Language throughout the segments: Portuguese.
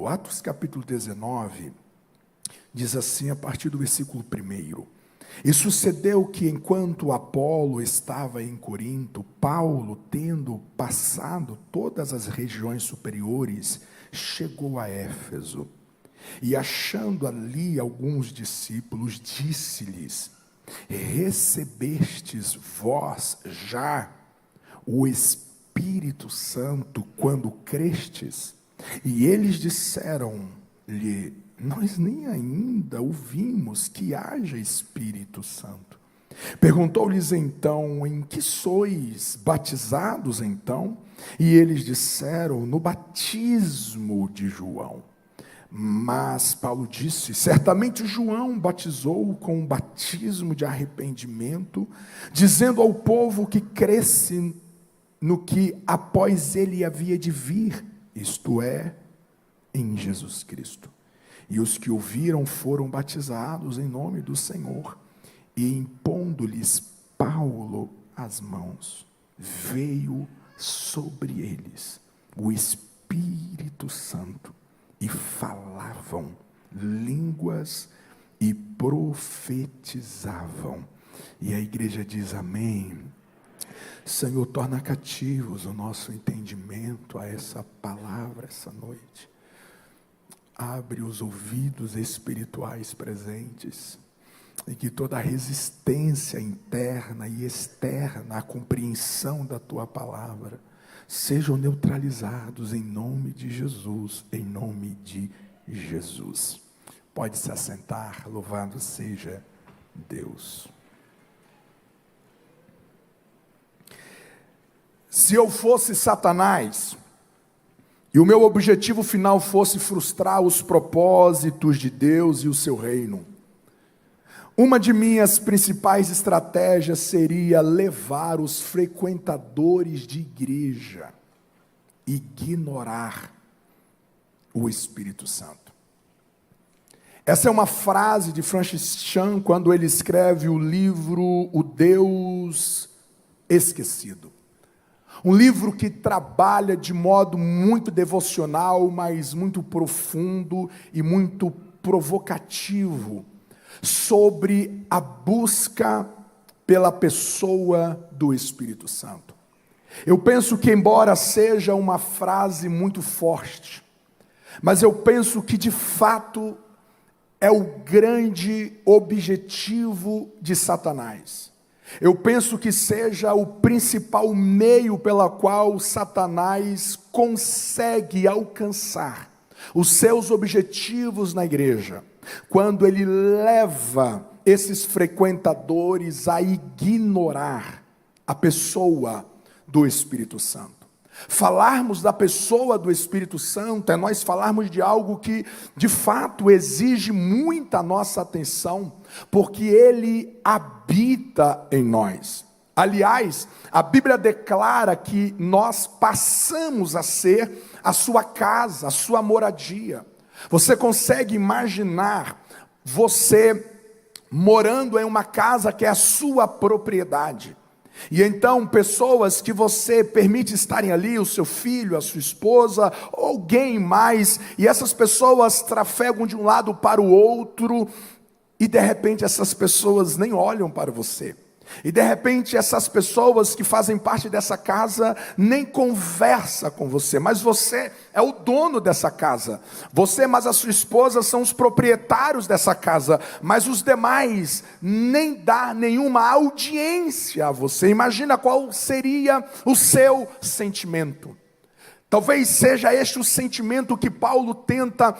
Atos capítulo 19, diz assim a partir do versículo 1: E sucedeu que enquanto Apolo estava em Corinto, Paulo, tendo passado todas as regiões superiores, chegou a Éfeso. E achando ali alguns discípulos, disse-lhes: Recebestes vós já o Espírito Santo quando crestes? E eles disseram-lhe: Nós nem ainda ouvimos que haja Espírito Santo. Perguntou-lhes então: Em que sois batizados então? E eles disseram: No batismo de João. Mas Paulo disse: Certamente João batizou com um batismo de arrependimento, dizendo ao povo que cresce no que após ele havia de vir, isto é, em Jesus Cristo. E os que ouviram foram batizados em nome do Senhor. E impondo-lhes Paulo as mãos, veio sobre eles o Espírito Santo, e falavam línguas e profetizavam. E a igreja diz amém. Senhor, torna cativos o nosso entendimento a essa palavra essa noite. Abre os ouvidos espirituais presentes, e que toda resistência interna e externa à compreensão da tua palavra sejam neutralizados em nome de Jesus, em nome de Jesus. Pode se assentar, louvado seja Deus. Se eu fosse Satanás, e o meu objetivo final fosse frustrar os propósitos de Deus e o seu reino, uma de minhas principais estratégias seria levar os frequentadores de igreja a ignorar o Espírito Santo. Essa é uma frase de Francis Chan, quando ele escreve o livro O Deus Esquecido. Um livro que trabalha de modo muito devocional, mas muito profundo e muito provocativo, sobre a busca pela pessoa do Espírito Santo. Eu penso que, embora seja uma frase muito forte, mas eu penso que de fato é o grande objetivo de Satanás. Eu penso que seja o principal meio pela qual Satanás consegue alcançar os seus objetivos na igreja, quando ele leva esses frequentadores a ignorar a pessoa do Espírito Santo. Falarmos da pessoa do Espírito Santo é nós falarmos de algo que de fato exige muita nossa atenção, porque ele habita em nós. Aliás, a Bíblia declara que nós passamos a ser a sua casa, a sua moradia. Você consegue imaginar você morando em uma casa que é a sua propriedade? E então pessoas que você permite estarem ali, o seu filho, a sua esposa, alguém mais, e essas pessoas trafegam de um lado para o outro, e de repente essas pessoas nem olham para você. E de repente essas pessoas que fazem parte dessa casa nem conversam com você, mas você é o dono dessa casa. Você, mas a sua esposa são os proprietários dessa casa, mas os demais nem dá nenhuma audiência a você. Imagina qual seria o seu sentimento. Talvez seja este o sentimento que Paulo tenta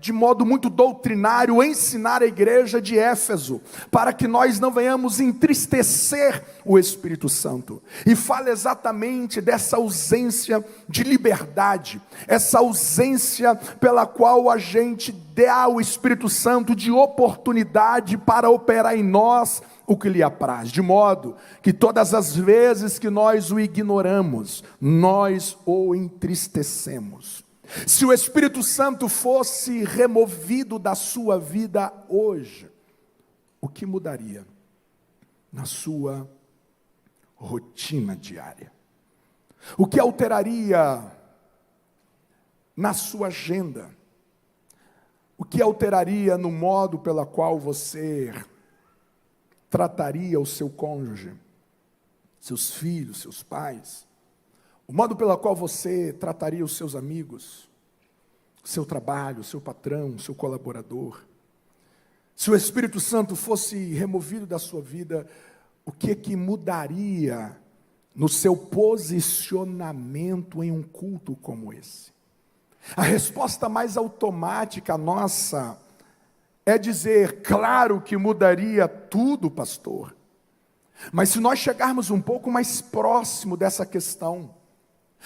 de modo muito doutrinário, ensinar a igreja de Éfeso, para que nós não venhamos entristecer o Espírito Santo. E fala exatamente dessa ausência de liberdade, essa ausência pela qual a gente dá ao Espírito Santo de oportunidade para operar em nós o que lhe apraz, de modo que todas as vezes que nós o ignoramos, nós o entristecemos. Se o Espírito Santo fosse removido da sua vida hoje, o que mudaria na sua rotina diária? O que alteraria na sua agenda? O que alteraria no modo pela qual você trataria o seu cônjuge, seus filhos, seus pais? O modo pela qual você trataria os seus amigos, seu trabalho, seu patrão, seu colaborador? Se o Espírito Santo fosse removido da sua vida, o que mudaria no seu posicionamento em um culto como esse? A resposta mais automática nossa é dizer, claro que mudaria tudo, pastor. Mas se nós chegarmos um pouco mais próximo dessa questão,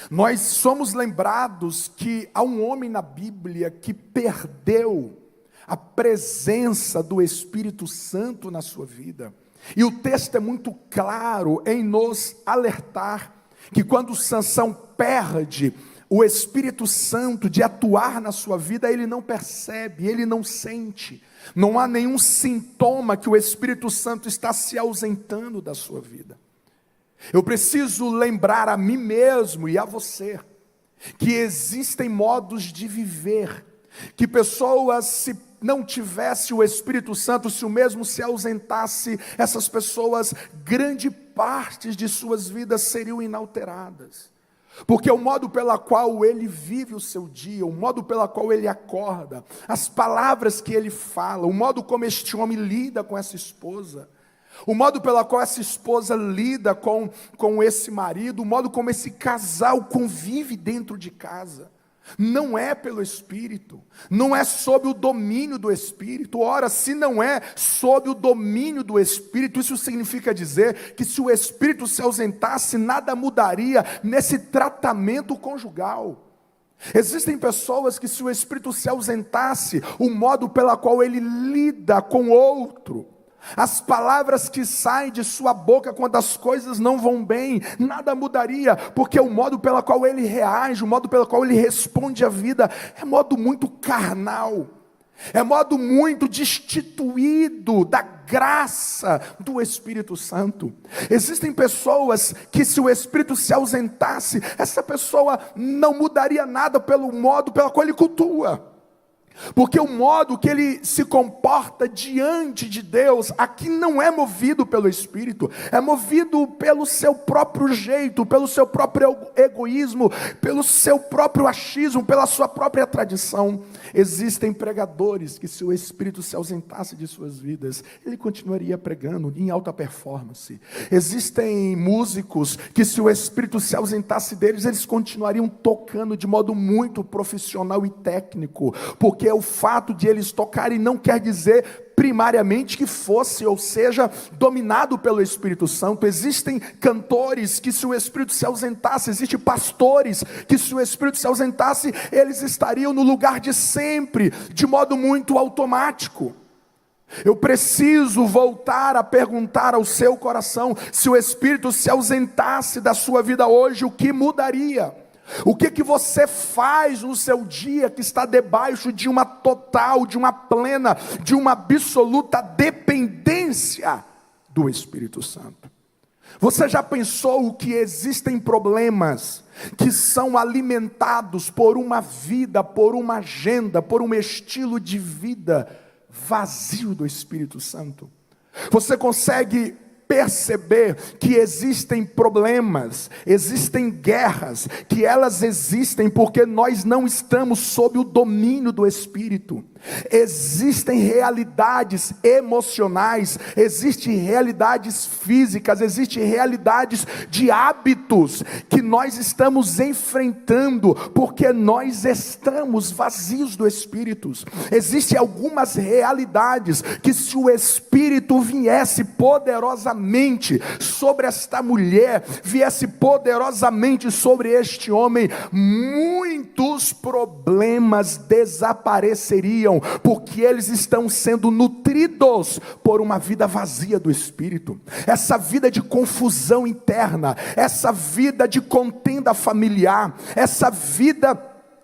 nós somos lembrados que há um homem na Bíblia que perdeu a presença do Espírito Santo na sua vida. E o texto é muito claro em nos alertar que quando Sansão perde o Espírito Santo de atuar na sua vida, ele não percebe, ele não sente. Não há nenhum sintoma que o Espírito Santo está se ausentando da sua vida. Eu preciso lembrar a mim mesmo e a você que existem modos de viver, que pessoas, se não tivesse o Espírito Santo, se o mesmo se ausentasse, essas pessoas, grande parte de suas vidas seriam inalteradas. Porque o modo pela qual ele vive o seu dia, o modo pela qual ele acorda, as palavras que ele fala, o modo como este homem lida com essa esposa, o modo pela qual essa esposa lida com esse marido, o modo como esse casal convive dentro de casa, não é pelo Espírito, não é sob o domínio do Espírito. Ora, se não é sob o domínio do Espírito, isso significa dizer que se o Espírito se ausentasse, nada mudaria nesse tratamento conjugal. Existem pessoas que, se o Espírito se ausentasse, o modo pela qual ele lida com o outro, as palavras que saem de sua boca quando as coisas não vão bem, nada mudaria, porque o modo pela qual ele reage, o modo pela qual ele responde à vida, é modo muito carnal, é modo muito destituído da graça do Espírito Santo. Existem pessoas que, se o Espírito se ausentasse, essa pessoa não mudaria nada pelo modo pelo qual ele cultua. Porque o modo que ele se comporta diante de Deus, aqui não é movido pelo Espírito, é movido pelo seu próprio jeito, pelo seu próprio egoísmo, pelo seu próprio achismo, pela sua própria tradição. Existem pregadores que, se o Espírito se ausentasse de suas vidas, ele continuaria pregando em alta performance. Existem músicos que, se o Espírito se ausentasse deles, eles continuariam tocando de modo muito profissional e técnico, porque o fato de eles tocarem não quer dizer primariamente que fosse, ou seja, dominado pelo Espírito Santo. Existem cantores que, se o Espírito se ausentasse, existem pastores que, se o Espírito se ausentasse, eles estariam no lugar de sempre, de modo muito automático. Eu preciso voltar a perguntar ao seu coração: se o Espírito se ausentasse da sua vida hoje, o que mudaria? O que você faz no seu dia que está debaixo de uma total, de uma plena, de uma absoluta dependência do Espírito Santo? Você já pensou que existem problemas que são alimentados por uma vida, por uma agenda, por um estilo de vida vazio do Espírito Santo? Você consegue perceber que existem problemas, existem guerras, que elas existem porque nós não estamos sob o domínio do Espírito. Existem realidades emocionais, existem realidades físicas, existem realidades de hábitos que nós estamos enfrentando porque nós estamos vazios do Espírito. Existem algumas realidades que, se o Espírito viesse poderosamente sobre esta mulher, viesse poderosamente sobre este homem, muitos problemas desapareceriam, porque eles estão sendo nutridos por uma vida vazia do Espírito. Essa vida de confusão interna, essa vida de contenda familiar, essa vida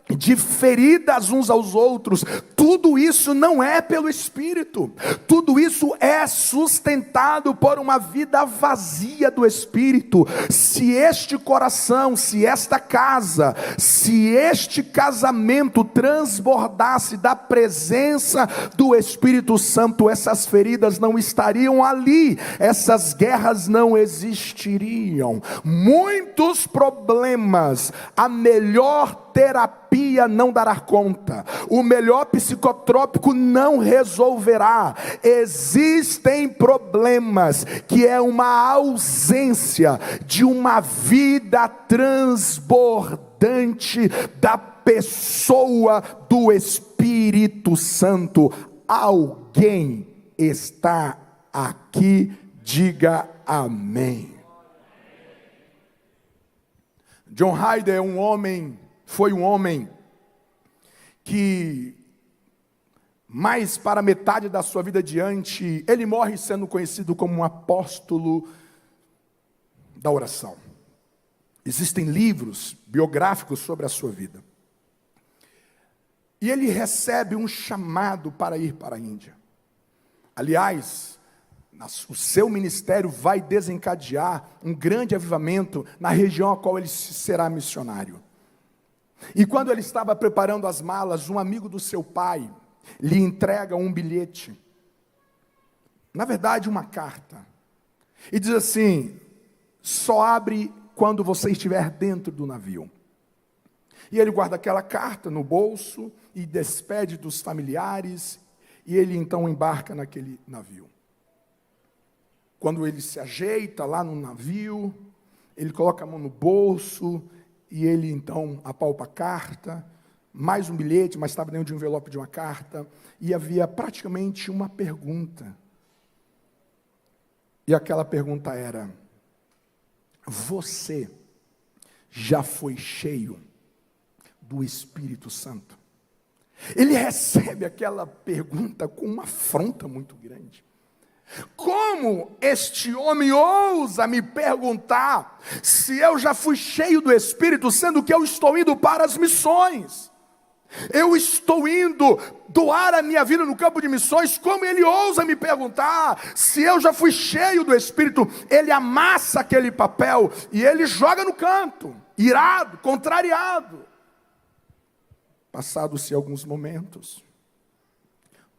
de feridas uns aos outros, tudo isso não é pelo Espírito, tudo isso é sustentado por uma vida vazia do Espírito. Se este coração, se esta casa, se este casamento transbordasse da presença do Espírito Santo, essas feridas não estariam ali, essas guerras não existiriam. Muitos problemas, a melhor terapia não dará conta, o melhor psicotrópico não resolverá. Existem problemas que é uma ausência de uma vida transbordante da pessoa do Espírito Santo. Alguém está aqui, diga amém. John Hyder foi um homem que, mais para metade da sua vida adiante, ele morre sendo conhecido como um apóstolo da oração. Existem livros biográficos sobre a sua vida. E ele recebe um chamado para ir para a Índia. Aliás, o seu ministério vai desencadear um grande avivamento na região a qual ele será missionário. E quando ele estava preparando as malas, um amigo do seu pai lhe entrega um bilhete, na verdade uma carta, e diz assim: só abre quando você estiver dentro do navio. E ele guarda aquela carta no bolso e despede dos familiares, e ele então embarca naquele navio. Quando ele se ajeita lá no navio, ele coloca a mão no bolso, e ele então apalpa a carta, mais um bilhete, mas estava dentro de um envelope de uma carta, e havia praticamente uma pergunta. E aquela pergunta era: você já foi cheio do Espírito Santo? Ele recebe aquela pergunta com uma afronta muito grande. Como este homem ousa me perguntar se eu já fui cheio do Espírito, sendo que eu estou indo para as missões? Eu estou indo doar a minha vida no campo de missões. Como ele ousa me perguntar se eu já fui cheio do Espírito? Ele amassa aquele papel e ele joga no canto, irado, contrariado. Passados-se alguns momentos,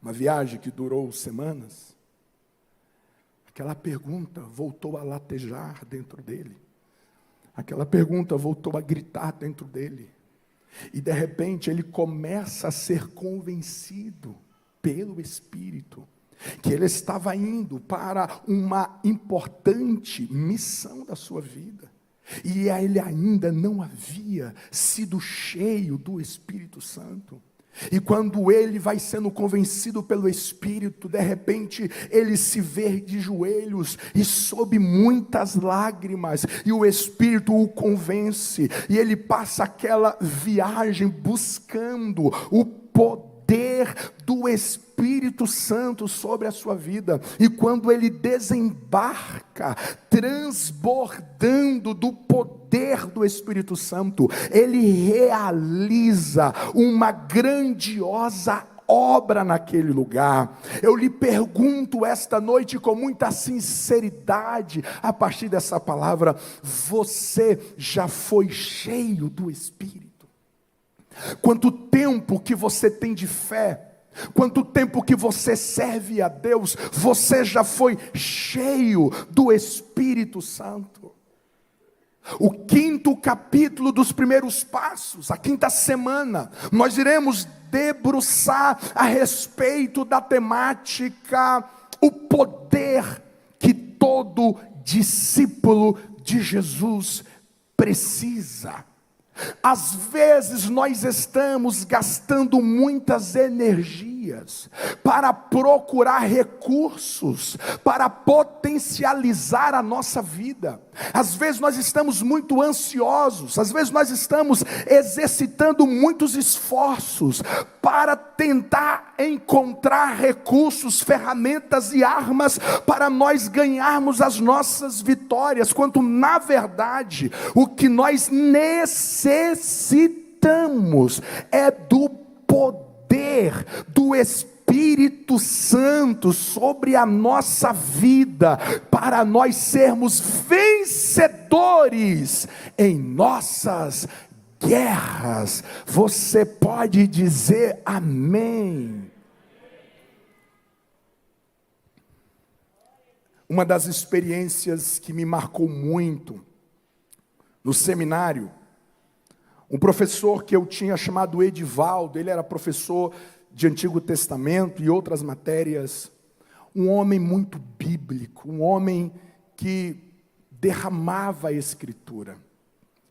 uma viagem que durou semanas, aquela pergunta voltou a latejar dentro dele. Aquela pergunta voltou a gritar dentro dele. E de repente ele começa a ser convencido pelo Espírito que ele estava indo para uma importante missão da sua vida. E ele ainda não havia sido cheio do Espírito Santo. E quando ele vai sendo convencido pelo Espírito, de repente ele se vê de joelhos e sob muitas lágrimas, e o Espírito o convence, e ele passa aquela viagem buscando o poder do Espírito Santo sobre a sua vida. E quando ele desembarca, transbordando do poder do Espírito Santo, ele realiza uma grandiosa obra naquele lugar. Eu lhe pergunto esta noite com muita sinceridade, a partir dessa palavra: você já foi cheio do Espírito? Quanto tempo que você tem de fé? Quanto tempo que você serve a Deus? Você já foi cheio do Espírito Santo? O 5º capítulo dos primeiros passos, a 5ª semana, nós iremos debruçar a respeito da temática: o poder que todo discípulo de Jesus precisa. Às vezes nós estamos gastando muitas energias para procurar recursos, para potencializar a nossa vida. Às vezes nós estamos muito ansiosos, às vezes nós estamos exercitando muitos esforços para tentar encontrar recursos, ferramentas e armas para nós ganharmos as nossas vitórias, quando na verdade o que nós necessitamos necessitamos é do poder do Espírito Santo sobre a nossa vida, para nós sermos vencedores em nossas guerras. Você pode dizer amém? Uma das experiências que me marcou muito no seminário, um professor que eu tinha chamado Edivaldo, ele era professor de Antigo Testamento e outras matérias, um homem muito bíblico, um homem que derramava a Escritura.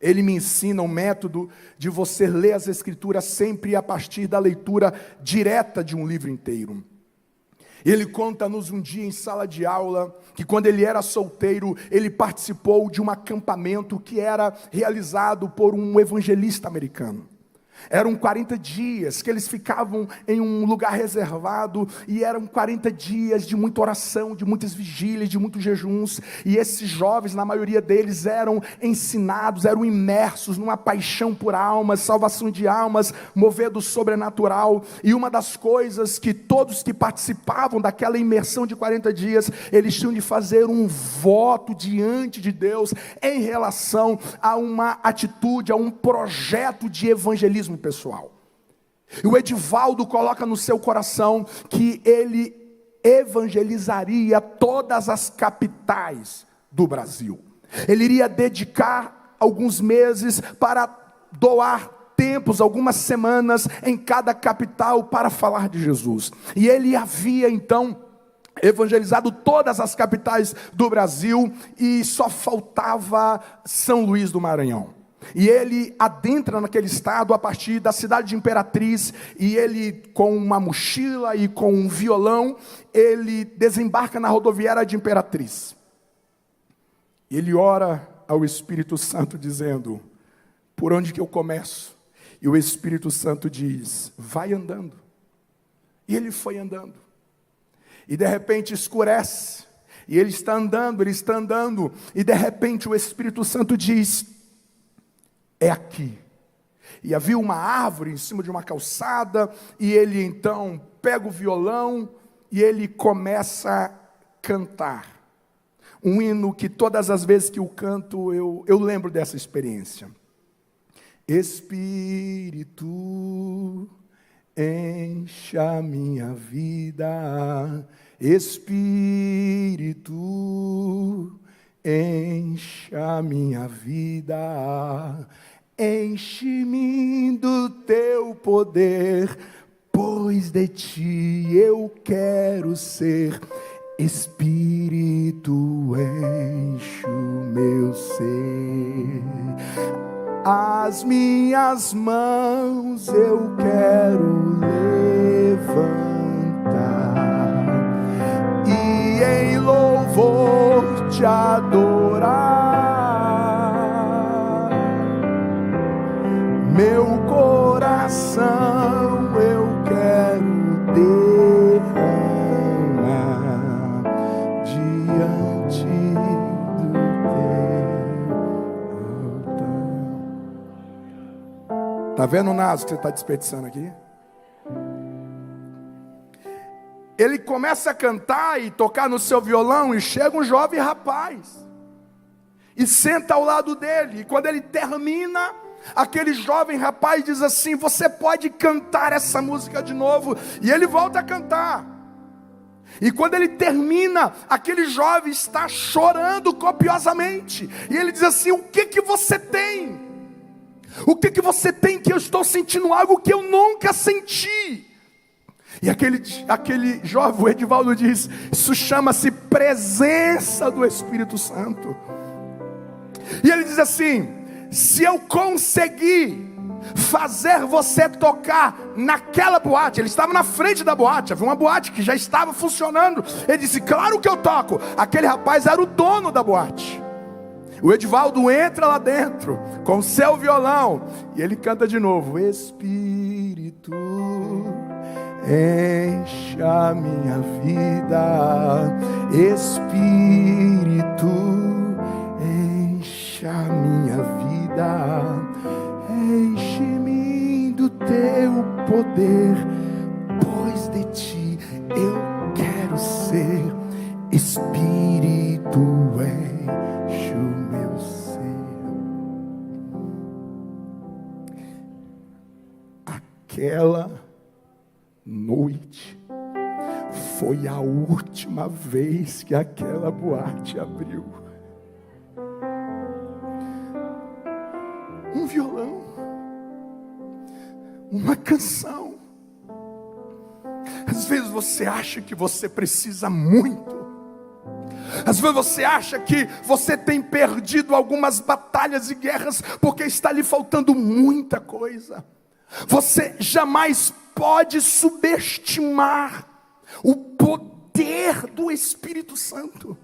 Ele me ensina um método de você ler as Escrituras sempre a partir da leitura direta de um livro inteiro. Ele conta-nos um dia em sala de aula, que quando ele era solteiro, ele participou de um acampamento que era realizado por um evangelista americano. Eram 40 dias que eles ficavam em um lugar reservado, e eram 40 dias de muita oração, de muitas vigílias, de muitos jejuns, e esses jovens, na maioria deles, eram ensinados, eram imersos numa paixão por almas, salvação de almas, mover do sobrenatural. E uma das coisas que todos que participavam daquela imersão de 40 dias, eles tinham de fazer um voto diante de Deus, em relação a uma atitude, a um projeto de evangelismo pessoal. E o Edivaldo coloca no seu coração que ele evangelizaria todas as capitais do Brasil. Ele iria dedicar alguns meses para doar tempos, algumas semanas em cada capital para falar de Jesus. E ele havia então evangelizado todas as capitais do Brasil e só faltava São Luís do Maranhão. E ele adentra naquele estado a partir da cidade de Imperatriz, e ele, com uma mochila e com um violão, ele desembarca na rodoviária de Imperatriz. E ele ora ao Espírito Santo dizendo: por onde que eu começo? E o Espírito Santo diz: vai andando. E ele foi andando. E de repente escurece, e ele está andando, e de repente o Espírito Santo diz: é aqui. E havia uma árvore em cima de uma calçada, e ele então pega o violão, e ele começa a cantar. Um hino que todas as vezes que eu canto, eu lembro dessa experiência. Espírito, enche a minha vida, Espírito, enche a minha vida, enche-me do teu poder, pois de ti eu quero ser. Espírito, enche o meu ser. As minhas mãos eu quero levantar e em louvor te adorar. Meu coração eu quero derramar diante do teu altar. Está vendo o naso que você está desperdiçando aqui? Ele começa a cantar e tocar no seu violão, e chega um jovem rapaz e senta ao lado dele. E quando ele termina, aquele jovem rapaz diz assim: você pode cantar essa música de novo? E ele volta a cantar. E quando ele termina, aquele jovem está chorando copiosamente, e ele diz assim: o que que você tem? O que que você tem que eu estou sentindo algo que eu nunca senti? E aquele jovem, o Edivaldo, diz: isso chama-se presença do Espírito Santo. E ele diz assim: se eu conseguir fazer você tocar naquela boate, ele estava na frente da boate, havia uma boate que já estava funcionando, ele disse: claro que eu toco. Aquele rapaz era o dono da boate. O Edivaldo entra lá dentro com o seu violão, e ele canta de novo: Espírito, enche a minha vida, Espírito, enche a minha vida, enche-me poder, pois de ti eu quero ser. Espírito, enche o meu ser. Aquela noite foi a última vez que aquela boate abriu. Um violão, uma canção. Às vezes você acha que você precisa muito. Às vezes você acha que você tem perdido algumas batalhas e guerras porque está lhe faltando muita coisa. Você jamais pode subestimar o poder do Espírito Santo.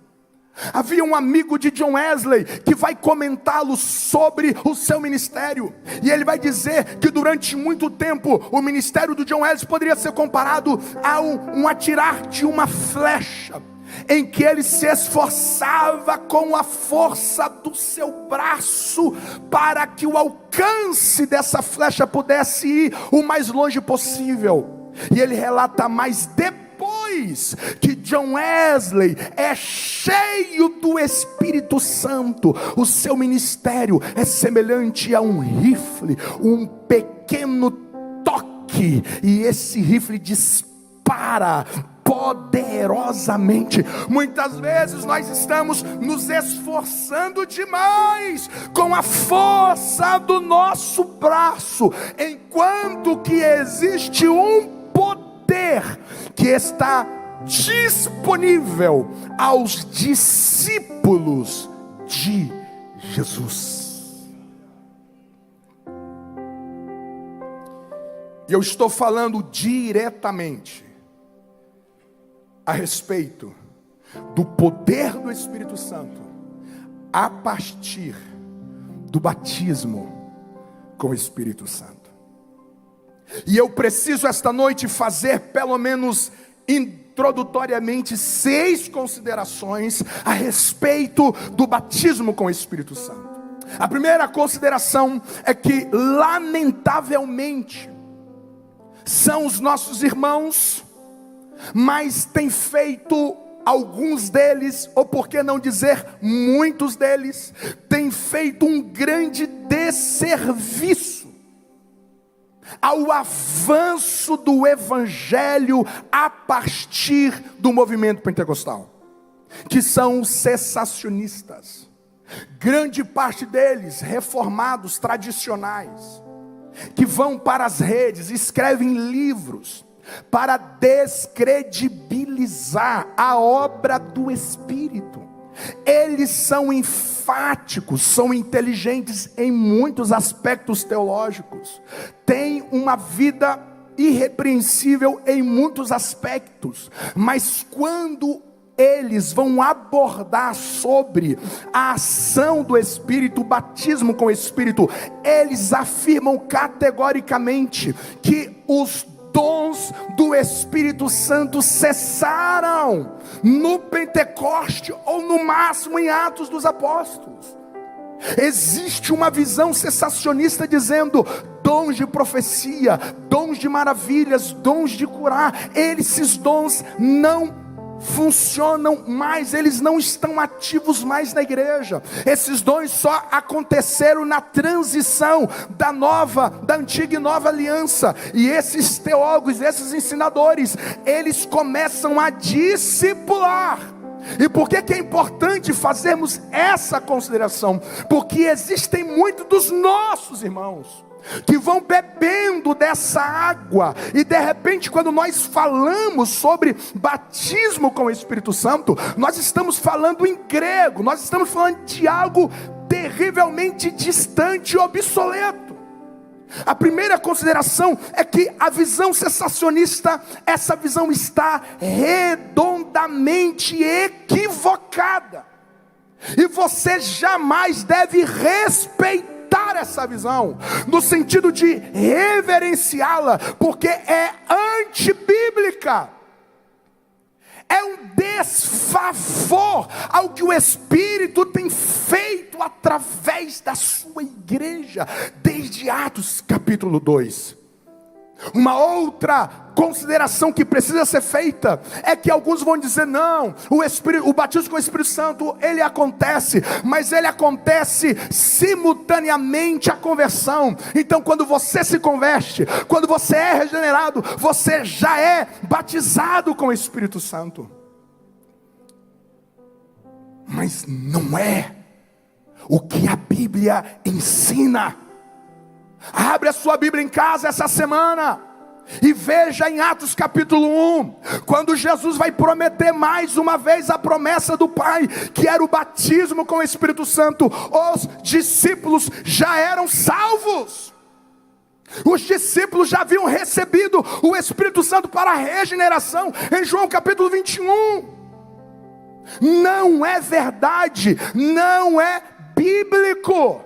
Havia um amigo de John Wesley que vai comentá-lo sobre o seu ministério, e ele vai dizer que durante muito tempo o ministério do John Wesley poderia ser comparado a um atirar de uma flecha, em que ele se esforçava com a força do seu braço para que o alcance dessa flecha pudesse ir o mais longe possível. E ele relata mais depois que John Wesley é cheio do Espírito Santo, o seu ministério é semelhante a um rifle, um pequeno toque, e esse rifle dispara poderosamente. Muitas vezes nós estamos nos esforçando demais com a força do nosso braço, enquanto que existe um poder que está disponível aos discípulos de Jesus. E eu estou falando diretamente a respeito do poder do Espírito Santo a partir do batismo com o Espírito Santo. E eu preciso esta noite fazer pelo menos introdutoriamente 6 considerações a respeito do batismo com o Espírito Santo. A primeira consideração é que, lamentavelmente, são os nossos irmãos, mas tem feito alguns deles, ou por que não dizer muitos deles, tem feito um grande desserviço ao avanço do evangelho a partir do movimento pentecostal, que são os cessacionistas. Grande parte deles reformados tradicionais, que vão para as redes, escrevem livros para descredibilizar a obra do Espírito. Eles são enfáticos, são inteligentes em muitos aspectos teológicos, têm uma vida irrepreensível em muitos aspectos, mas quando eles vão abordar sobre a ação do Espírito, o batismo com o Espírito, eles afirmam categoricamente que os dons do Espírito Santo cessaram no Pentecoste, ou no máximo em Atos dos Apóstolos. Existe uma visão cessacionista dizendo: dons de profecia, dons de maravilhas, dons de curar, esses dons não funcionam mais, eles não estão ativos mais na igreja. Esses dons só aconteceram na transição da antiga e nova aliança. E esses teólogos, esses ensinadores, eles começam a discipular. E por que é importante fazermos essa consideração? Porque existem muitos dos nossos irmãos que vão bebendo dessa água, e de repente, quando nós falamos sobre batismo com o Espírito Santo, nós estamos falando em grego, nós estamos falando de algo terrivelmente distante e obsoleto. A primeira consideração é que a visão cessacionista, essa visão está redondamente equivocada, e você jamais deve respeitar essa visão, no sentido de reverenciá-la, porque é antibíblica, é um desfavor ao que o Espírito tem feito através da sua igreja, desde Atos capítulo 2. Uma outra consideração que precisa ser feita é que alguns vão dizer: não, o batismo com o Espírito Santo, ele acontece, mas ele acontece simultaneamente à conversão. Então, quando você se converte, quando você é regenerado, você já é batizado com o Espírito Santo. Mas não é o que a Bíblia ensina. Abre a sua Bíblia em casa essa semana e veja em Atos capítulo 1, quando Jesus vai prometer mais uma vez a promessa do Pai, que era o batismo com o Espírito Santo. Os discípulos já eram salvos. Os discípulos já haviam recebido o Espírito Santo para a regeneração, em João capítulo 21. Não é verdade, não é bíblico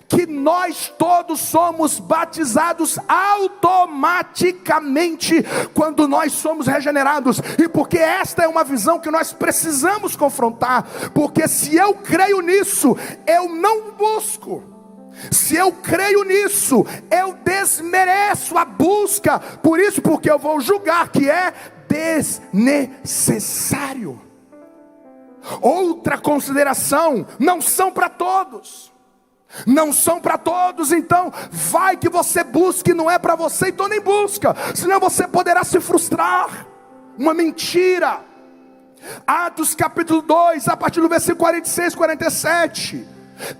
que nós todos somos batizados automaticamente quando nós somos regenerados. E porque esta é uma visão que nós precisamos confrontar, porque se eu creio nisso, eu não busco. Se eu creio nisso, eu desmereço a busca. Por isso, porque eu vou julgar que é desnecessário. Outra consideração: não são para todos. Não são para todos. Então vai que você busque, não é para você, então nem busca, senão você poderá se frustrar. Uma mentira. Atos capítulo 2, a partir do versículo 46, 47,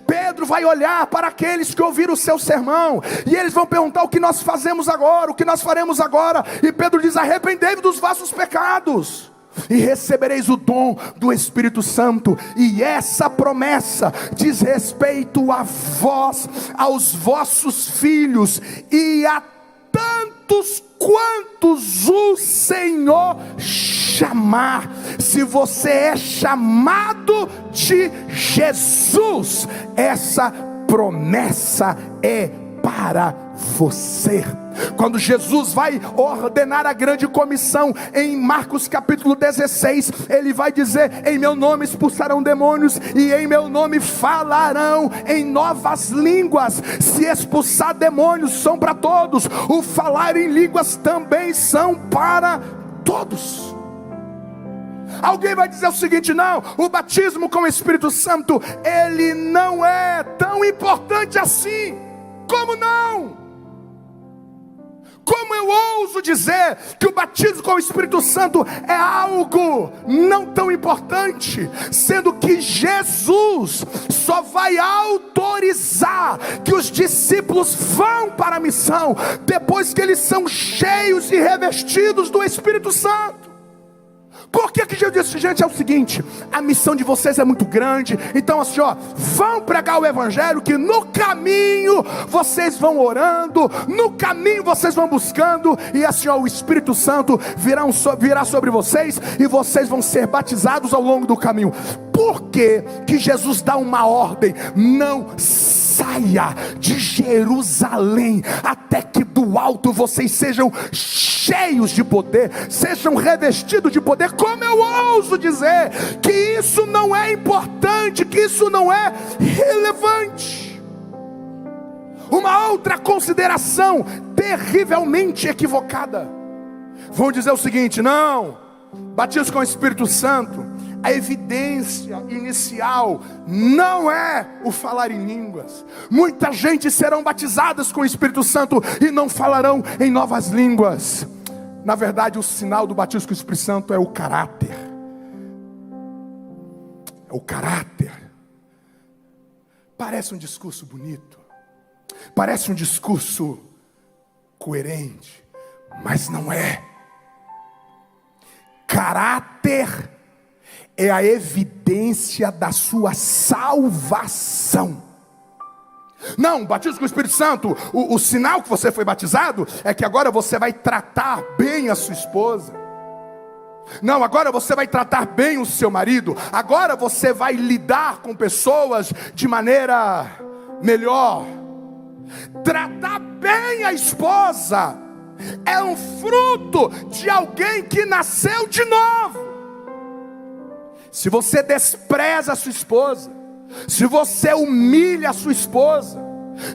Pedro vai olhar para aqueles que ouviram o seu sermão, e eles vão perguntar: o que nós fazemos agora? O que nós faremos agora? E Pedro diz: arrependei-vos dos vossos pecados e recebereis o dom do Espírito Santo. E essa promessa diz respeito a vós, aos vossos filhos e a tantos quantos o Senhor chamar. Se você é chamado de Jesus, essa promessa é para você. Quando Jesus vai ordenar a grande comissão em Marcos capítulo 16, ele vai dizer: em meu nome expulsarão demônios, e em meu nome falarão em novas línguas. Se expulsar demônios são para todos, o falar em línguas também são para todos. Alguém vai dizer o seguinte: não, o batismo com o Espírito Santo, ele não é tão importante assim. Como não? Como eu ouso dizer que o batismo com o Espírito Santo é algo não tão importante, sendo que Jesus só vai autorizar que os discípulos vão para a missão depois que eles são cheios e revestidos do Espírito Santo? Por que Jesus disse: gente, é o seguinte, a missão de vocês é muito grande, então assim, vão pregar o Evangelho, que no caminho vocês vão orando, no caminho vocês vão buscando, e assim, o Espírito Santo virá sobre vocês, e vocês vão ser batizados ao longo do caminho. Por que Jesus dá uma ordem? Não saia de Jerusalém até que do alto vocês sejam cheios de poder, sejam revestidos de poder. Como eu ouso dizer que isso não é importante, que isso não é relevante? Uma outra consideração terrivelmente equivocada: vão dizer o seguinte: não, batismo com o Espírito Santo, a evidência inicial não é o falar em línguas. Muita gente serão batizadas com o Espírito Santo e não falarão em novas línguas. Na verdade, o sinal do batismo com o Espírito Santo é o caráter. É o caráter. Parece um discurso bonito, parece um discurso coerente, mas não é. Caráter é a evidência da sua salvação. Não, batismo com o Espírito Santo, o sinal que você foi batizado é que agora você vai tratar bem a sua esposa. Não, agora você vai tratar bem o seu marido. Agora você vai lidar com pessoas de maneira melhor. Tratar bem a esposa é um fruto de alguém que nasceu de novo. Se você despreza a sua esposa, se você humilha a sua esposa,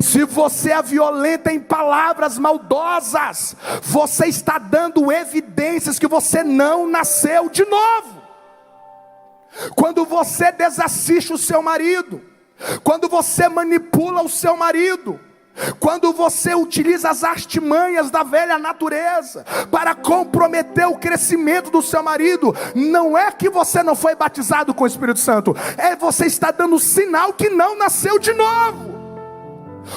Se você é violenta em palavras maldosas, você está dando evidências que você não nasceu de novo. Quando você desassiste o seu marido, quando você manipula o seu marido, quando você utiliza as artimanhas da velha natureza para comprometer o crescimento do seu marido, não é que você não foi batizado com o Espírito Santo, é você está dando sinal que não nasceu de novo.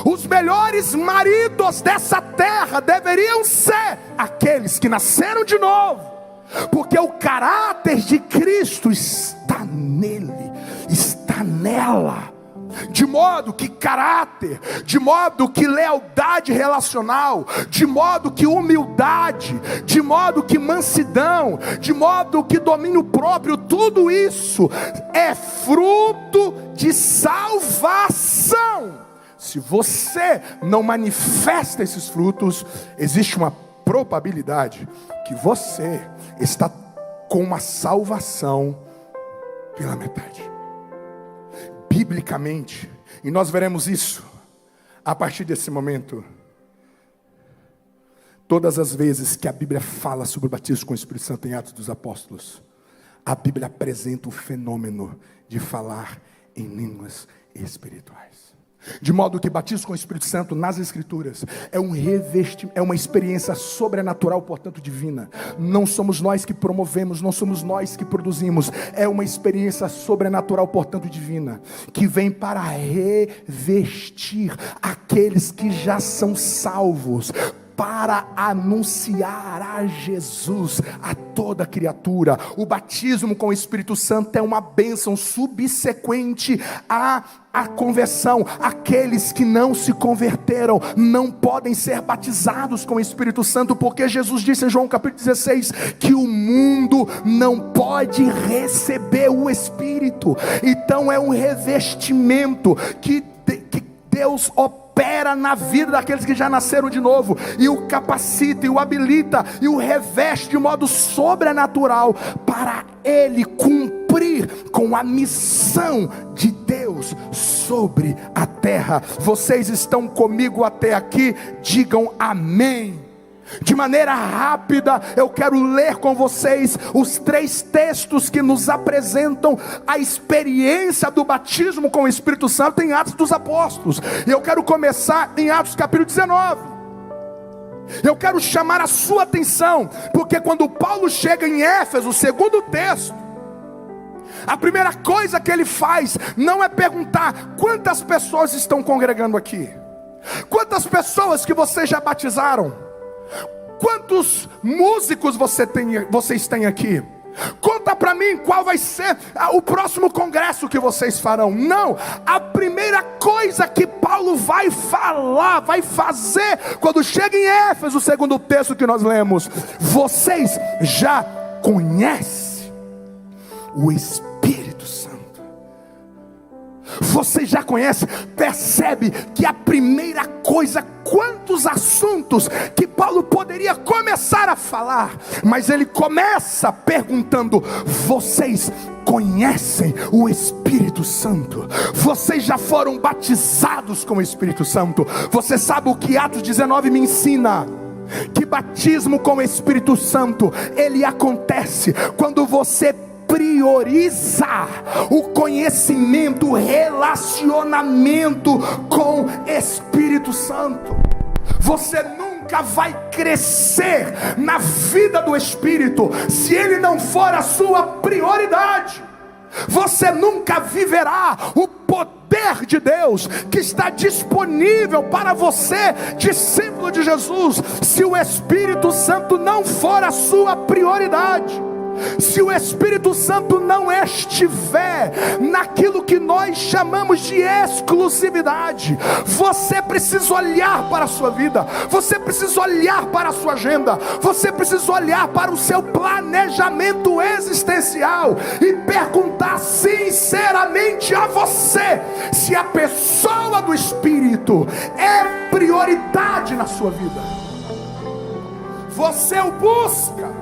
Os melhores maridos dessa terra deveriam ser aqueles que nasceram de novo, porque o caráter de Cristo está nele, está nela. De modo que caráter, de modo que lealdade relacional, de modo que humildade, de modo que mansidão, de modo que domínio próprio, tudo isso é fruto de salvação. Se você não manifesta esses frutos, existe uma probabilidade que você está com uma salvação pela metade. Biblicamente, e nós veremos isso a partir desse momento, todas as vezes que a Bíblia fala sobre o batismo com o Espírito Santo em Atos dos Apóstolos, a Bíblia apresenta o fenômeno de falar em línguas espirituais. De modo que batismo com o Espírito Santo nas Escrituras é é uma experiência sobrenatural, portanto divina. Não somos nós que promovemos, não somos nós que produzimos. É uma experiência sobrenatural, portanto divina, que vem para revestir aqueles que já são salvos, para anunciar a Jesus a toda criatura. O batismo com o Espírito Santo é uma bênção subsequente à conversão. Aqueles que não se converteram não podem ser batizados com o Espírito Santo, porque Jesus disse em João capítulo 16 que o mundo não pode receber o Espírito. Então é um revestimento que Deus opera na vida daqueles que já nasceram de novo, e o capacita, e o habilita, e o reveste de modo sobrenatural, para ele cumprir com a missão de Deus sobre a terra. Vocês estão comigo até aqui? Digam amém. De maneira rápida, eu quero ler com vocês os 3 textos que nos apresentam a experiência do batismo com o Espírito Santo em Atos dos Apóstolos. E eu quero começar em Atos capítulo 19. Eu quero chamar a sua atenção, porque quando Paulo chega em Éfeso, o segundo texto, a primeira coisa que ele faz não é perguntar quantas pessoas estão congregando aqui, quantas pessoas que vocês já batizaram, quantos músicos vocês têm aqui, conta para mim qual vai ser o próximo congresso que vocês farão. Não, a primeira coisa que Paulo vai falar, vai fazer, quando chega em Éfeso, o segundo texto que nós lemos: vocês já conhecem o Espírito Santo. Você já conhece, percebe que a primeira coisa, quantos assuntos que Paulo poderia começar a falar, mas ele começa perguntando: vocês conhecem o Espírito Santo? Vocês já foram batizados com o Espírito Santo? Você sabe o que Atos 19 me ensina? Que batismo com o Espírito Santo, ele acontece quando você prioriza o conhecimento, o relacionamento com o Espírito Santo. Você nunca vai crescer na vida do Espírito se ele não for a sua prioridade. Você nunca viverá o poder de Deus que está disponível para você, discípulo de Jesus, se o Espírito Santo não for a sua prioridade. Se o Espírito Santo não estiver naquilo que nós chamamos de exclusividade, você precisa olhar para a sua vida, você precisa olhar para a sua agenda, você precisa olhar para o seu planejamento existencial e perguntar sinceramente a você se a pessoa do Espírito é prioridade na sua vida. Você o busca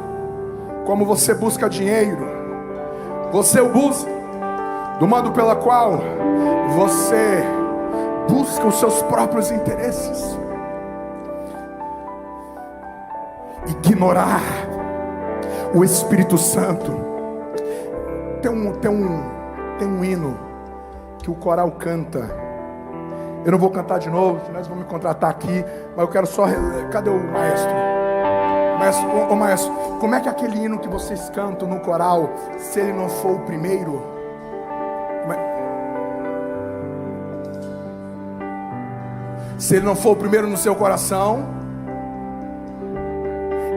como você busca dinheiro, você o busca do modo pela qual você buscam os seus próprios interesses. Ignorar o Espírito Santo. Tem um hino que o coral canta. Eu não vou cantar de novo, nós vamos me contratar aqui, mas eu quero só... Cadê o maestro? Ô maestro, como é que é aquele hino que vocês cantam no coral, se ele não for o primeiro? Se ele não for o primeiro no seu coração,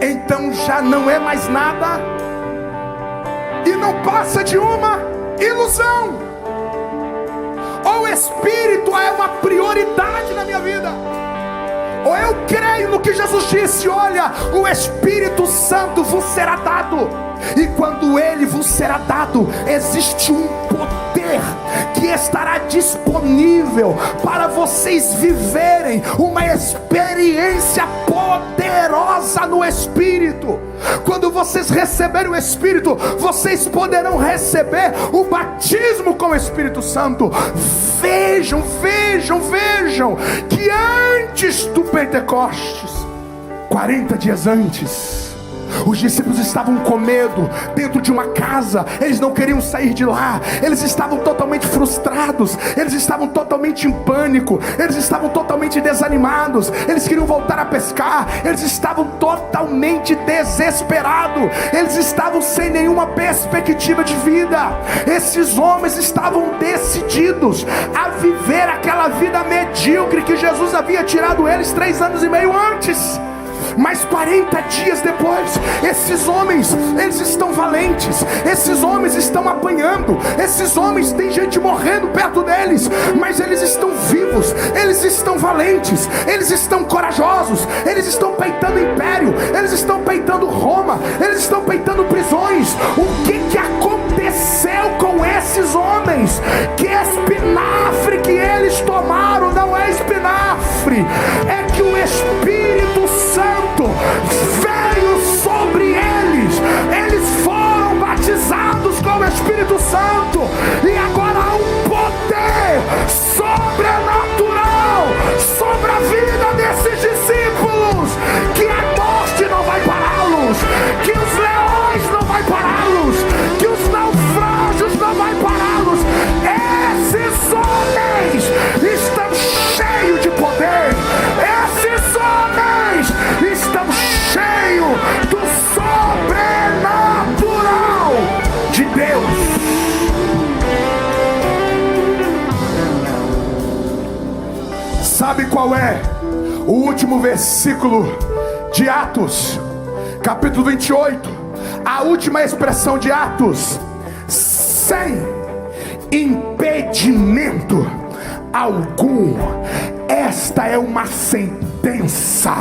então já não é mais nada, e não passa de uma ilusão. Ou o Espírito é uma prioridade na minha vida, ou eu creio no que Jesus disse: olha, o Espírito Santo vos será dado, e quando ele vos será dado, existe um poder que estará disponível para vocês viverem uma experiência poderosa no Espírito. Quando vocês receberem o Espírito, vocês poderão receber o batismo com o Espírito Santo. Vejam que antes do Pentecostes, 40 dias antes, os discípulos estavam com medo dentro de uma casa, eles não queriam sair de lá, eles estavam totalmente frustrados, eles estavam totalmente em pânico, eles estavam totalmente desanimados, eles queriam voltar a pescar, eles estavam totalmente desesperados, eles estavam sem nenhuma perspectiva de vida. Esses homens estavam decididos a viver aquela vida medíocre que Jesus havia tirado eles 3 anos e meio antes. Mas 40 dias depois, esses homens, eles estão valentes, esses homens estão apanhando, esses homens, tem gente morrendo perto deles, mas eles estão vivos, eles estão valentes, eles estão corajosos, eles estão peitando império, eles estão peitando Roma, eles estão peitando prisões. O que aconteceu com esses homens? Que espinafre que eles tomaram não é espinafre, é que o Espírito Santo veio sobre eles, eles foram batizados com o Espírito Santo, e agora há um poder sobrenatural sobre a vida desses discípulos, que a morte não vai pará-los, que os leões não vai pará-los, que os naufrágios não vai pará-los. Esses homens estão cheios de poder, esses homens estão cheios do sobrenatural de Deus. Sabe qual é o último versículo de Atos, capítulo 28, a última expressão de Atos? Sem impedimento algum. Esta é uma sentença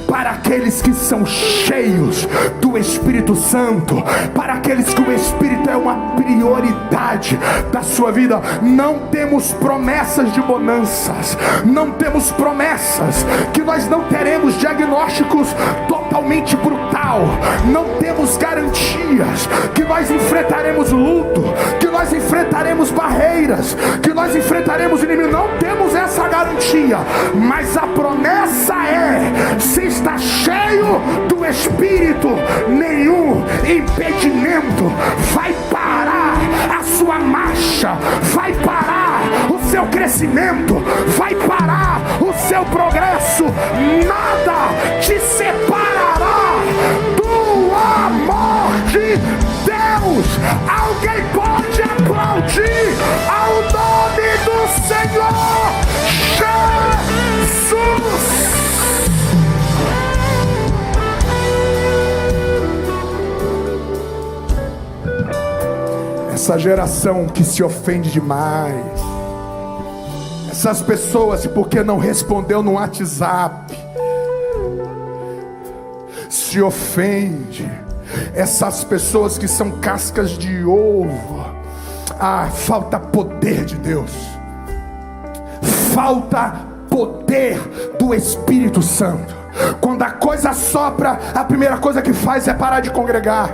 para aqueles que são cheios do Espírito Santo, para aqueles que o Espírito é uma prioridade da sua vida. Não temos promessas de bonanças, não temos promessas que nós não teremos diagnósticos totalmente brutal, não temos garantias que nós enfrentaremos luto, que nós enfrentaremos barreiras, que nós enfrentaremos inimigos. Não temos essa garantia, mas a promessa é: se está cheio do Espírito, nenhum impedimento vai parar a sua marcha, vai parar o seu crescimento, vai parar o seu progresso. Nada te separará do amor de Deus. Alguém pode aplaudir ao nome do Senhor Jesus. Essa geração que se ofende demais, essas pessoas porque não respondeu no WhatsApp, se ofende. Essas pessoas que são cascas de ovo, falta poder de Deus, falta poder do Espírito Santo. Quando a coisa sopra, a primeira coisa que faz é parar de congregar.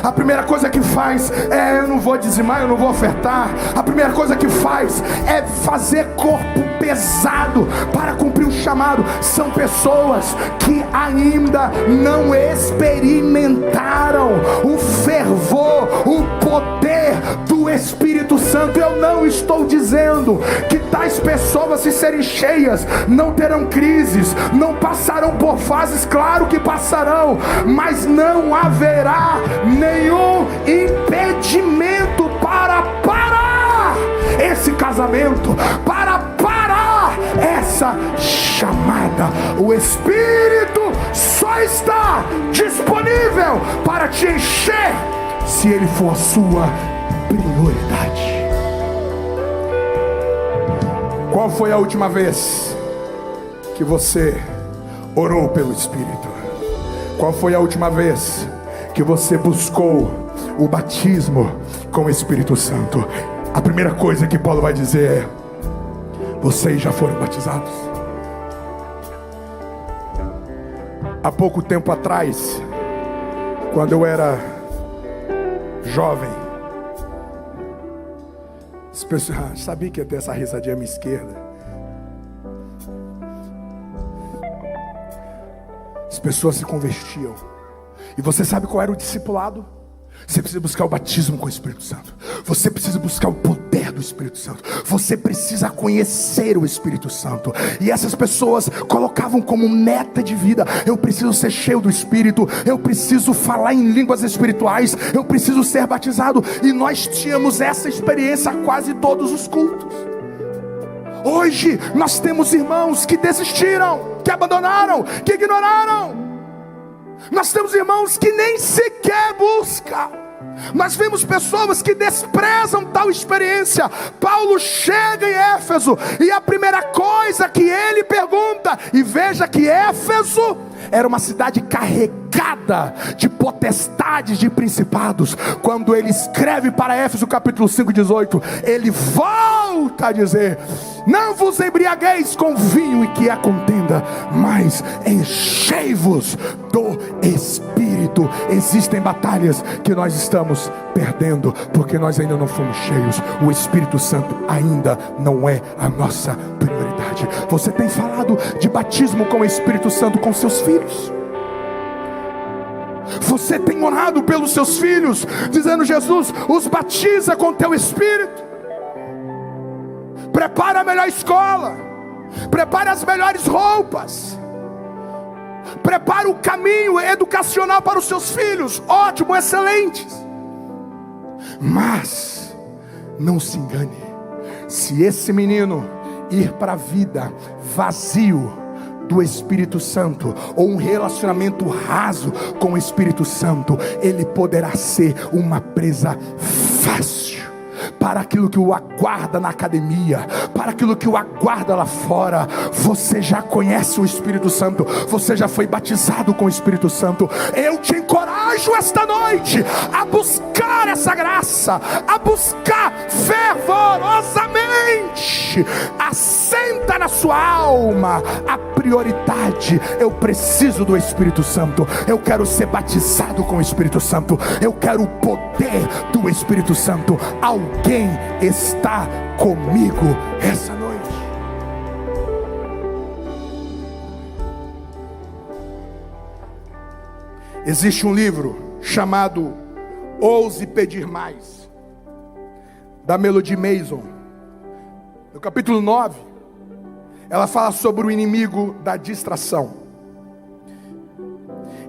A primeira coisa que faz é: eu não vou dizimar, eu não vou ofertar. A primeira coisa que faz é fazer corpo pesado para cumprir o chamado. São pessoas que ainda não experimentaram o fervor, o poder do Espírito Santo. Eu não estou dizendo que tais pessoas, se serem cheias, não terão crises, não passarão por fases. Claro que passarão, mas não haverá nenhum impedimento para parar esse casamento, para parar essa chamada. O Espírito só está disponível para te encher se ele for a sua prioridade. Qual foi a última vez que você orou pelo Espírito? Qual foi a última vez que você buscou o batismo com o Espírito Santo? A primeira coisa que Paulo vai dizer é: vocês já foram batizados? Há pouco tempo atrás, quando eu era jovem, as pessoas sabia que ia ter essa risadinha à minha esquerda. As pessoas se convertiam. E você sabe qual era o discipulado? Você precisa buscar o batismo com o Espírito Santo. Você precisa buscar o poder do Espírito Santo. Você precisa conhecer o Espírito Santo. E essas pessoas colocavam como meta de vida: eu preciso ser cheio do Espírito, eu preciso falar em línguas espirituais, eu preciso ser batizado. E nós tínhamos essa experiência a quase todos os cultos. Hoje nós temos irmãos que desistiram, que abandonaram, que ignoraram. Nós temos irmãos que nem sequer buscam. Nós vemos pessoas que desprezam tal experiência. Paulo chega em Éfeso e a primeira coisa que ele pergunta, e veja que Éfeso era uma cidade carregada de potestades, de principados. Quando ele escreve para Éfeso capítulo 5:18, ele volta a dizer: não vos embriagueis com vinho e que é contenda, mas enchei-vos do Espírito. Existem batalhas que nós estamos perdendo porque nós ainda não fomos cheios. O Espírito Santo ainda não é a nossa prioridade. Você tem falado de batismo com o Espírito Santo com seus filhos? Você tem orado pelos seus filhos, dizendo: Jesus, os batiza com teu Espírito. Prepara a melhor escola, prepara as melhores roupas, prepara o caminho educacional para os seus filhos. Ótimo, excelentes. Mas não se engane: se esse menino ir para a vida vazio do Espírito Santo, ou um relacionamento raso com o Espírito Santo, ele poderá ser uma presa fácil para aquilo que o aguarda na academia, para aquilo que o aguarda lá fora. Você já conhece o Espírito Santo, você já foi batizado com o Espírito Santo. Eu te encorajo esta noite a buscar essa graça, a buscar fervorosamente. Assenta na sua alma a prioridade: eu preciso do Espírito Santo, eu quero ser batizado com o Espírito Santo, eu quero o poder do Espírito Santo. Alguém está comigo essa noite. Existe um livro chamado Ouse Pedir Mais, da Melody Mason. No capítulo 9, ela fala sobre o inimigo da distração.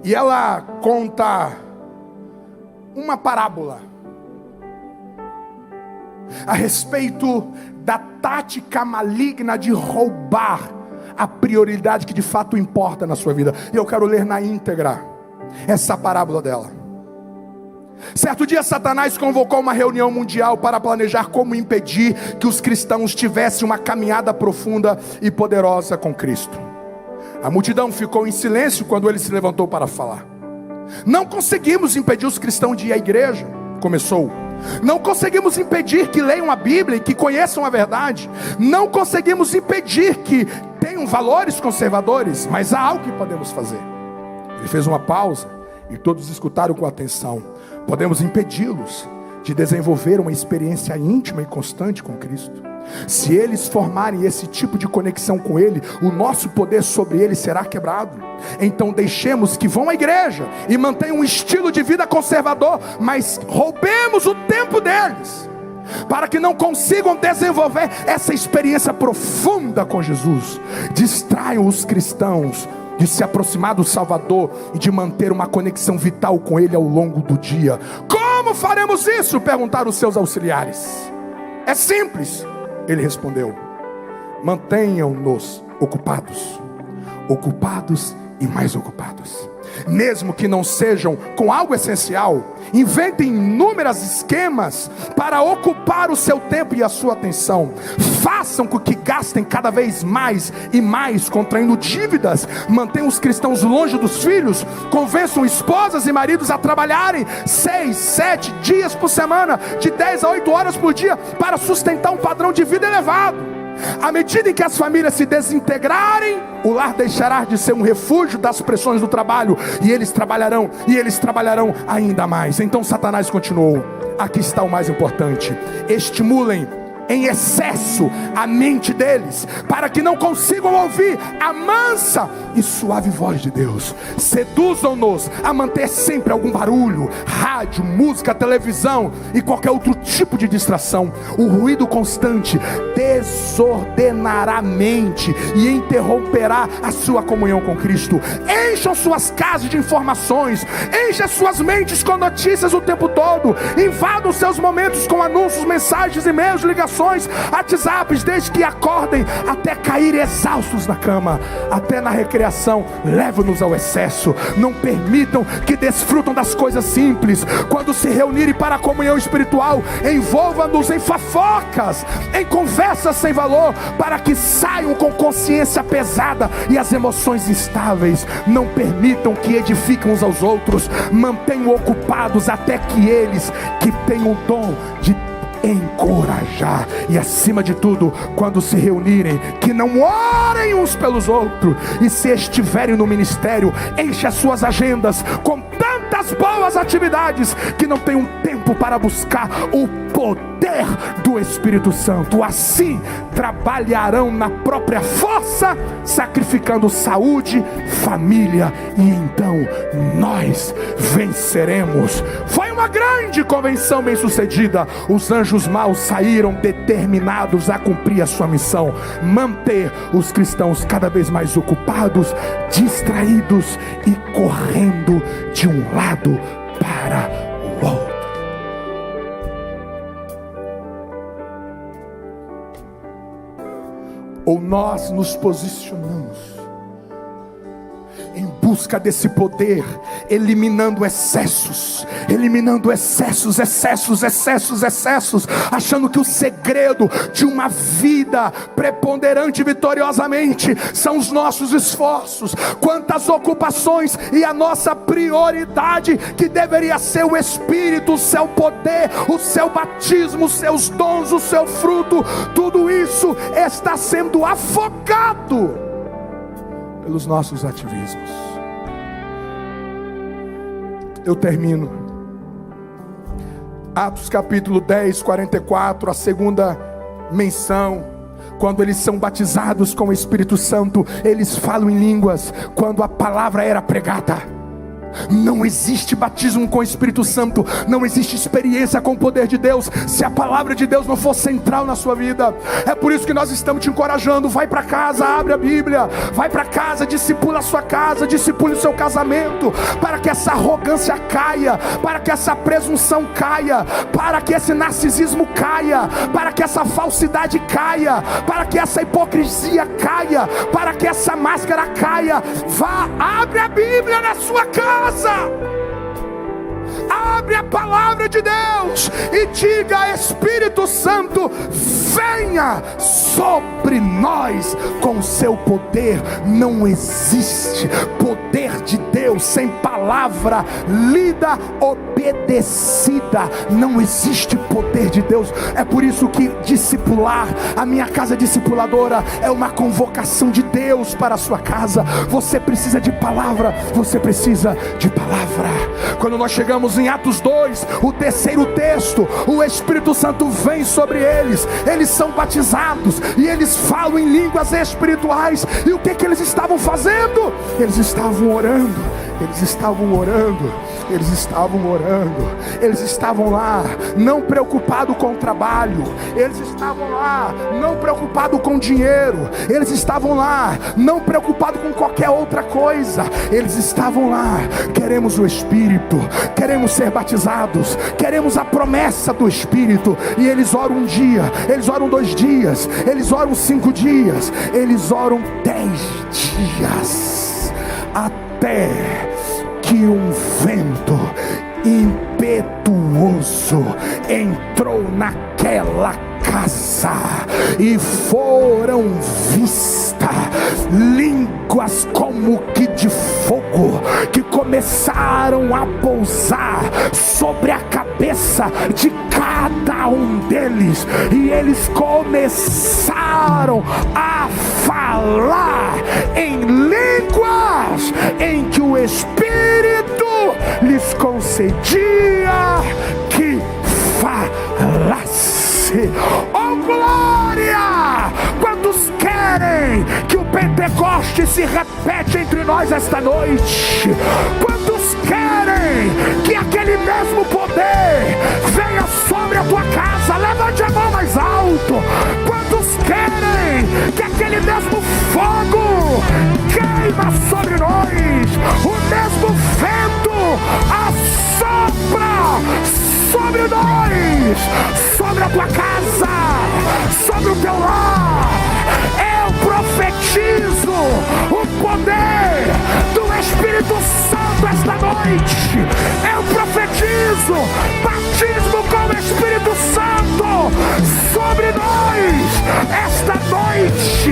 E ela conta uma parábola a respeito da tática maligna de roubar a prioridade que de fato importa na sua vida. E eu quero ler na íntegra essa parábola dela. Certo dia, Satanás convocou uma reunião mundial para planejar como impedir que os cristãos tivessem uma caminhada profunda e poderosa com Cristo. A multidão ficou em silêncio quando ele se levantou para falar. Não conseguimos impedir os cristãos de ir à igreja, começou. Não conseguimos impedir que leiam a Bíblia e que conheçam a verdade. Não conseguimos impedir que tenham valores conservadores, mas há algo que podemos fazer. Ele fez uma pausa e todos escutaram com atenção. Podemos impedi-los de desenvolver uma experiência íntima e constante com Cristo. Se eles formarem esse tipo de conexão com Ele, o nosso poder sobre Ele será quebrado. Então deixemos que vão à igreja e mantenham um estilo de vida conservador, mas roubemos o tempo deles, para que não consigam desenvolver essa experiência profunda com Jesus. Distraiam os cristãos de se aproximar do Salvador e de manter uma conexão vital com Ele ao longo do dia. Como faremos isso? Perguntaram os seus auxiliares. É simples, ele respondeu: mantenham-nos ocupados, ocupados e mais ocupados. Mesmo que não sejam com algo essencial, inventem inúmeros esquemas para ocupar o seu tempo e a sua atenção. Façam com que gastem cada vez mais e mais, contraindo dívidas. Mantenham os cristãos longe dos filhos. Convençam esposas e maridos a trabalharem 6, 7 dias por semana, de 10 a 8 horas por dia, para sustentar um padrão de vida elevado. À medida em que as famílias se desintegrarem, o lar deixará de ser um refúgio das pressões do trabalho, e eles trabalharão ainda mais. Então Satanás continuou: aqui está o mais importante: estimulem em excesso a mente deles, para que não consigam ouvir a mansa e suave voz de Deus. Seduzam-nos a manter sempre algum barulho, rádio, música, televisão e qualquer outro tipo de distração. O ruído constante desordenará a mente e interromperá a sua comunhão com Cristo. Encham suas casas de informações, encham suas mentes com notícias o tempo todo, invadam seus momentos com anúncios, mensagens, e-mails, ligações, WhatsApps, desde que acordem até cair exaustos na cama. Até na recreação, levam-nos ao excesso. Não permitam que desfrutam das coisas simples. Quando se reunirem para a comunhão espiritual, envolvam-nos em fofocas, em conversas sem valor, para que saiam com consciência pesada e as emoções instáveis. Não permitam que edifiquem uns aos outros. Mantenham ocupados até que eles, que têm o dom de encorajar, e acima de tudo, quando se reunirem, que não orem uns pelos outros. E se estiverem no ministério, enche as suas agendas com tantas boas atividades que não tenham tempo para buscar o poder do Espírito Santo. Assim trabalharão na própria força, sacrificando saúde, família, e então nós venceremos. Foi uma grande convenção bem sucedida. Os anjos maus saíram determinados a cumprir a sua missão: manter os cristãos cada vez mais ocupados, distraídos e correndo de um lado para o outro. Ou nós nos posicionamos em busca desse poder, eliminando excessos, achando que o segredo de uma vida preponderante vitoriosamente são os nossos esforços. Quantas ocupações, e a nossa prioridade, que deveria ser o Espírito, o seu poder, o seu batismo, os seus dons, o seu fruto, tudo isso está sendo afogado pelos nossos ativismos. Eu termino. Atos capítulo 10, 44, a segunda menção. Quando eles são batizados com o Espírito Santo, eles falam em línguas quando a palavra era pregada. Não existe batismo com o Espírito Santo, não existe experiência com o poder de Deus, se a palavra de Deus não for central na sua vida. É por isso que nós estamos te encorajando: vai para casa, abre a Bíblia, vai para casa, discipula a sua casa, discipule o seu casamento, para que essa arrogância caia, para que essa presunção caia, para que esse narcisismo caia, para que essa falsidade caia, para que essa hipocrisia caia, para que essa máscara caia. Vá, abre a Bíblia na sua casa, abre a palavra de Deus e diga: Espírito Santo, venha sobre nós com o seu poder. Não existe poder de Deus Deus sem palavra lida, obedecida, não existe poder de Deus. É por isso que discipular, a minha casa discipuladora, é uma convocação de Deus para a sua casa. Você precisa de palavra, você precisa de palavra. Quando nós chegamos em Atos 2, o terceiro texto, o Espírito Santo vem sobre eles, eles são batizados e eles falam em línguas espirituais. E o que eles estavam fazendo? Eles estavam orando, eles estavam orando, eles estavam orando, eles estavam lá, não preocupados com o trabalho, eles estavam lá, não preocupados com dinheiro, eles estavam lá, não preocupados com qualquer outra coisa, eles estavam lá. Queremos o Espírito, queremos ser batizados, queremos a promessa do Espírito. E eles oram um dia, eles oram 2 dias, eles oram 5 dias, eles oram 10 dias, até que um vento impetuoso entrou naquela casa e foram vistas línguas como que de fogo, que começaram a pousar sobre a cabeça de cada um deles, e eles começaram a falar em línguas em que o Espírito lhes concedia que falasse. Oh glória! Quantos querem que o Pentecoste se repete entre nós esta noite? Quantos querem que aquele mesmo poder venha sobre a tua casa? Levante a mão mais alto. Quantos querem que aquele mesmo fogo queima sobre nós? O mesmo vento assopra sobre nós, sobre a tua casa, sobre o teu lar. Eu profetizo o poder do Espírito Santo esta noite. Eu profetizo batismo com o Espírito Santo sobre nós esta noite.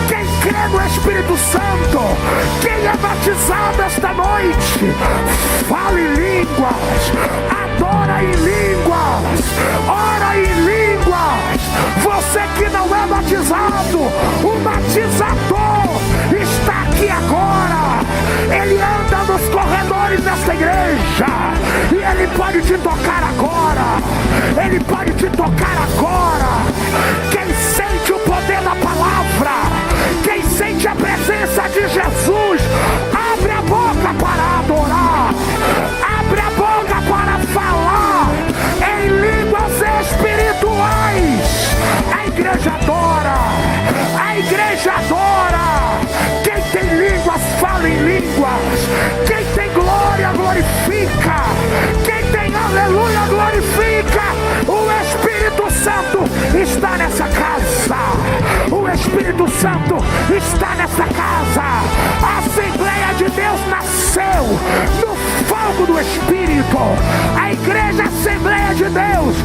Quem crê no Espírito Santo, quem é batizado esta noite, fala em línguas, adora em línguas, ora em línguas. Você que não é batizado, o batizador está aqui agora. Ele anda nos corredores desta igreja e ele pode te tocar agora. Ele pode te tocar agora. Quem sente o poder da palavra, quem sente a presença de Jesus, abre a boca para adorar, abre a boca para falar em línguas espirituais. A igreja adora, a igreja adora. Quem tem línguas, fala em línguas. Quem tem glória, glorifica. Quem tem aleluia, glorifica. O Espírito Santo está nessa casa. O Espírito Santo está nessa casa. A Assembleia de Deus nasceu no fogo do Espírito. A Igreja Assembleia de Deus,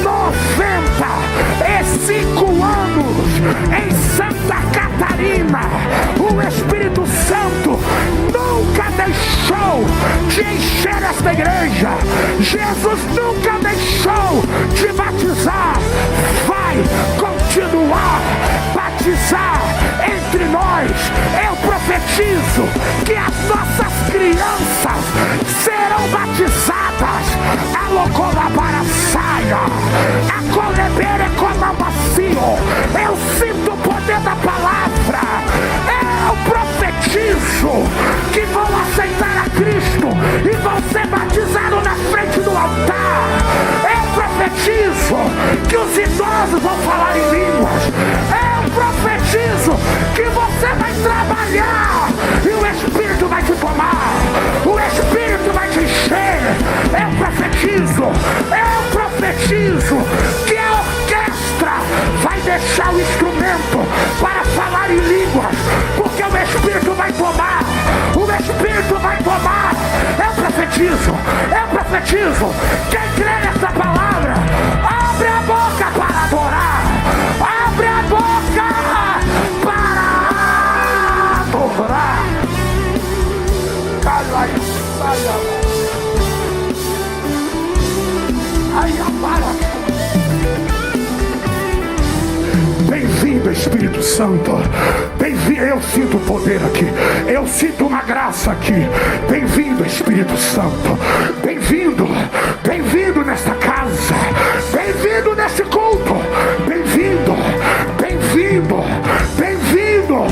95 anos em Santa Catarina. O Espírito Santo nunca deixou de encher esta igreja. Jesus nunca deixou de batizar. Vai continuar batizar entre nós. Eu profetizo que as nossas crianças serão batizadas. A loucura para saia, a colebere comamacio. Eu sinto o poder da palavra. Eu profetizo que vão aceitar a Cristo e vão ser batizados na frente do altar. Eu profetizo que os idosos vão falar em línguas. Eu profetizo que você vai trabalhar e o Espírito vai te tomar. O Espírito vai te encher. Eu profetizo que a orquestra vai deixar o instrumento para falar em línguas, porque o Espírito vai tomar. O Espírito vai tomar. Eu profetizo. Quem crê nessa palavra, abre a boca para adorar. Abre a boca para adorar. Bem-vindo, Espírito Santo. Bem-vindo. Eu sinto poder aqui. Eu sinto uma graça aqui. Bem-vindo, Espírito Santo. Bem-vindo. Bem-vindo nesta casa. Bem-vindo nesse culto. Bem-vindo. Bem-vindo. Bem-vindo.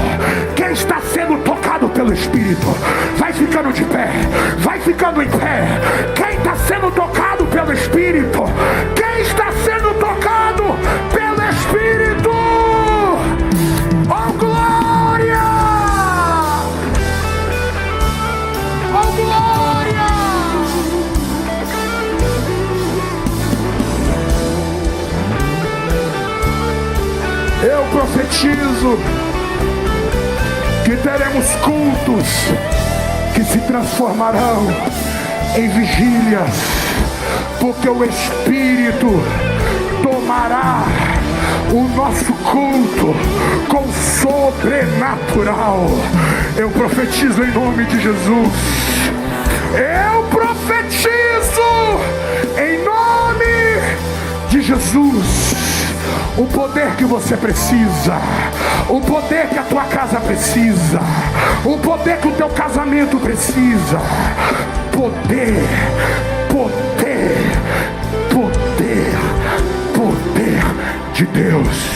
Quem está sendo tocado pelo Espírito, vai ficando de pé. Vai ficando em pé. Quem está sendo tocado pelo Espírito? Quem está sendo tocado pelo Espírito? Oh, glória! Oh, glória! Eu profetizo que teremos cultos que se transformarão em vigílias, porque o Espírito tomará o nosso culto com sobrenatural. Eu profetizo em nome de Jesus. Eu profetizo em nome de Jesus o poder que você precisa, o poder que a tua casa precisa, o poder que o teu casamento precisa. Poder, poder, poder, poder de Deus.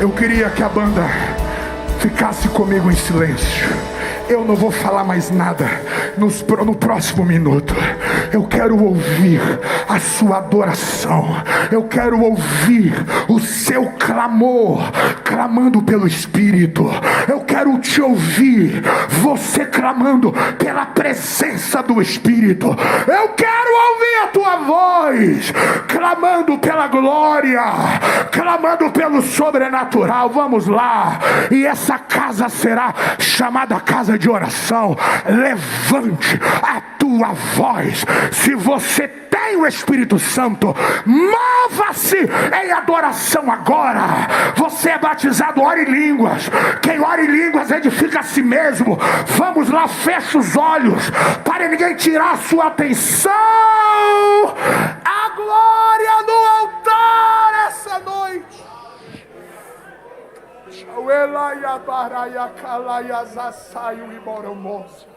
Eu queria que a banda ficasse comigo em silêncio. Eu não vou falar mais nada no próximo minuto. Eu quero ouvir a sua adoração. Eu quero ouvir o seu clamor, clamando pelo Espírito. Eu quero te ouvir, você clamando pela presença do Espírito. Eu quero ouvir a tua voz, clamando pela glória, clamando pelo sobrenatural. Vamos lá. E essa casa será chamada casa de oração. Levante a tua voz. Se você tem o Espírito Santo, mova-se em adoração agora. Você é batizado, ore em línguas. Quem ora em línguas edifica a si mesmo. Vamos lá, fecha os olhos para ninguém tirar a sua atenção. A glória no altar essa noite. Ela e a baraia calaia zasaio e boromos.